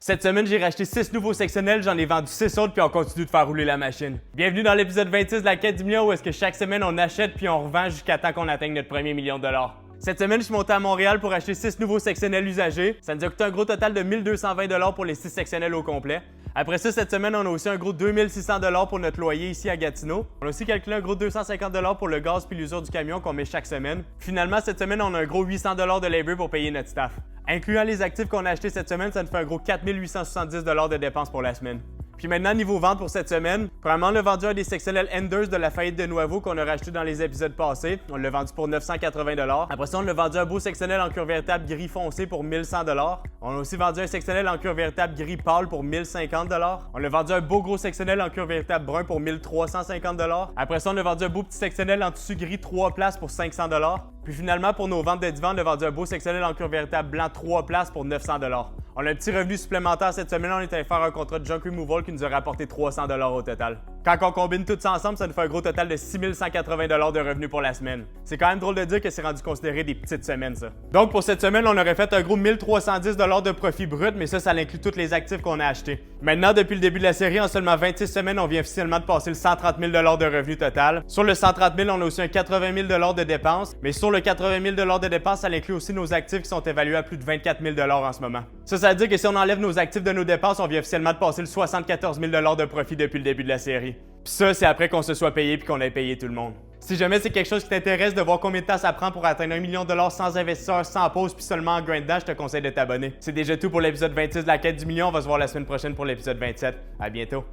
Cette semaine, j'ai racheté 6 nouveaux sectionnels, j'en ai vendu 6 autres, puis on continue de faire rouler la machine. Bienvenue dans l'épisode 26 de la quête du million, où est-ce que chaque semaine, on achète puis on revend jusqu'à temps qu'on atteigne notre premier million de dollars. Cette semaine, je suis monté à Montréal pour acheter 6 nouveaux sectionnels usagés. Ça nous a coûté un gros total de 1220 $ pour les 6 sectionnels au complet. Après ça, cette semaine, on a aussi un gros 2600 $ pour notre loyer ici à Gatineau. On a aussi calculé un gros 250 $ pour le gaz puis l'usure du camion qu'on met chaque semaine. Finalement, cette semaine, on a un gros 800 $ de labor pour payer notre staff. Incluant les actifs qu'on a achetés cette semaine, ça nous fait un gros 4870 $ de dépenses pour la semaine. Puis maintenant, niveau vente pour cette semaine, premièrement, on a vendu un des sectionnels Enders de la faillite de Nuevo qu'on a racheté dans les épisodes passés. On l'a vendu pour 980 $. Après ça, on a vendu un beau sectionnel en cuir véritable gris foncé pour 1100 $. On a aussi vendu un sectionnel en cuir véritable gris pâle pour 1050 $. On a vendu un beau gros sectionnel en cuir véritable brun pour 1350 $. Après ça, on a vendu un beau petit sectionnel en tissu gris 3 places pour 500 $. Puis finalement, pour nos ventes de divan, on a vendu un beau sectionnel en cuir véritable blanc 3 places pour 900 $. On a un petit revenu supplémentaire cette semaine, on est allé faire un contrat de junk removal qui nous a rapporté 300 $ au total. Quand on combine tout ça ensemble, ça nous fait un gros total de 6180 $ de revenus pour la semaine. C'est quand même drôle de dire que c'est rendu considéré des petites semaines, ça. Donc pour cette semaine, on aurait fait un gros 1310 $ de profit brut, mais ça inclut tous les actifs qu'on a achetés. Maintenant, depuis le début de la série, en seulement 26 semaines, on vient officiellement de passer le 130 000 $ de revenus total. Sur le 130 000, on a aussi un 80 000 $ de dépenses, mais sur le 80 000 $ de dépenses, ça inclut aussi nos actifs qui sont évalués à plus de 24 000 $ en ce moment. Ça veut dire que si on enlève nos actifs de nos dépenses, on vient officiellement de passer le 74 000 $ de profit depuis le début de la série. Puis ça, c'est après qu'on se soit payé puis qu'on ait payé tout le monde. Si jamais c'est quelque chose qui t'intéresse de voir combien de temps ça prend pour atteindre 1 million de $ sans investisseur, sans pause puis seulement en grindant, je te conseille de t'abonner. C'est déjà tout pour l'épisode 26 de la quête du million. On va se voir la semaine prochaine pour l'épisode 27. À bientôt.